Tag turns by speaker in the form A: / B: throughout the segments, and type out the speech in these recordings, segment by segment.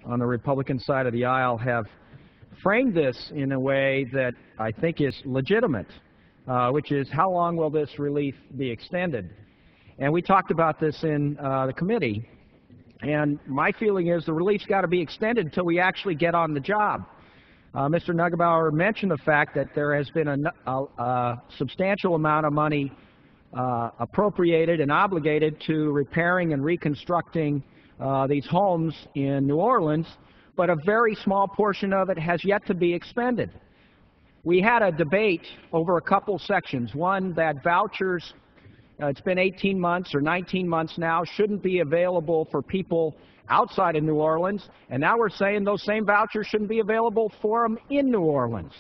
A: on the Republican side of the aisle have framed this in a way that I think is legitimate, which is how long will this relief be extended? And we talked about this in the committee, and my feeling is the relief's got to be extended until we actually get on the job. Mr. Neugebauer mentioned the fact that there has been a substantial amount of money appropriated and obligated to repairing and reconstructing these homes in New Orleans, but a very small portion of it has yet to be expended. We had a debate over a couple sections. One, that vouchers, it's been 18 months or 19 months now, shouldn't be available for people outside of New Orleans, and now we're saying those same vouchers shouldn't be available for them in New Orleans.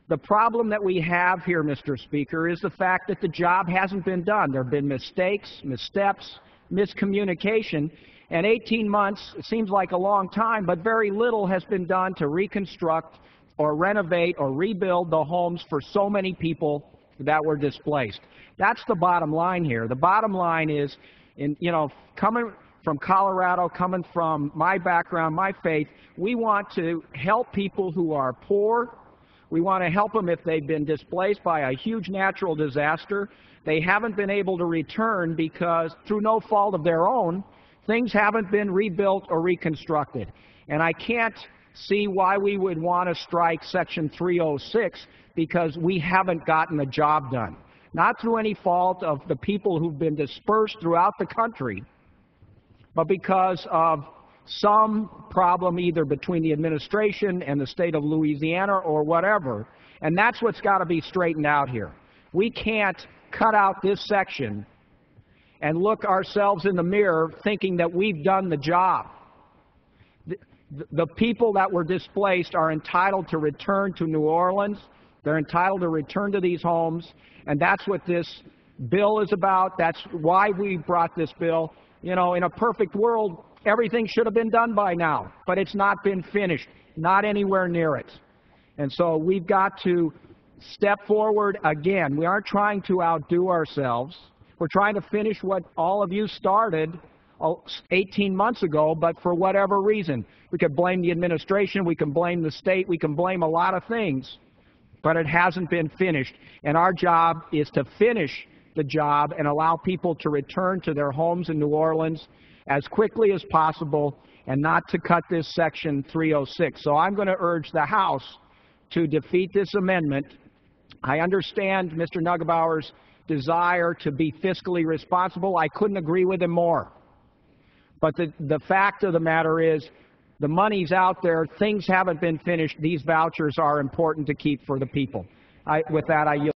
A: The problem that we have here, Mr. Speaker, is the fact that the job hasn't been done. There have been mistakes, missteps, miscommunication, and 18 months seems like a long time, but very little has been done to reconstruct or renovate or rebuild the homes for so many people that were displaced. That's the bottom line here. The bottom line is, coming from Colorado, coming from my background, my faith, we want to help people who are poor. We want to help them if they've been displaced by a huge natural disaster. They haven't been able to return because, through no fault of their own, things haven't been rebuilt or reconstructed. And I can't see why we would want to strike Section 306 because we haven't gotten the job done. Not through any fault of the people who've been dispersed throughout the country, but because of some problem either between the administration and the state of Louisiana or whatever. And that's what's got to be straightened out here. We can't cut out this section and look ourselves in the mirror thinking that we've done the job. The people that were displaced are entitled to return to New Orleans. They're entitled to return to these homes, and that's what this bill is about. That's why we brought this bill. In a perfect world, everything should have been done by now, but it's not been finished, not anywhere near it. And so we've got to step forward again. We aren't trying to outdo ourselves. We're trying to finish what all of you started 18 months ago, but for whatever reason. We could blame the administration, we can blame the state, we can blame a lot of things, but it hasn't been finished. And our job is to finish the job and allow people to return to their homes in New Orleans as quickly as possible and not to cut this Section 306. So I'm going to urge the House to defeat this amendment. I understand Mr. Neugebauer's desire to be fiscally responsible. I couldn't agree with him more. But the fact of the matter is the money's out there. Things haven't been finished. These vouchers are important to keep for the people. With that, I yield.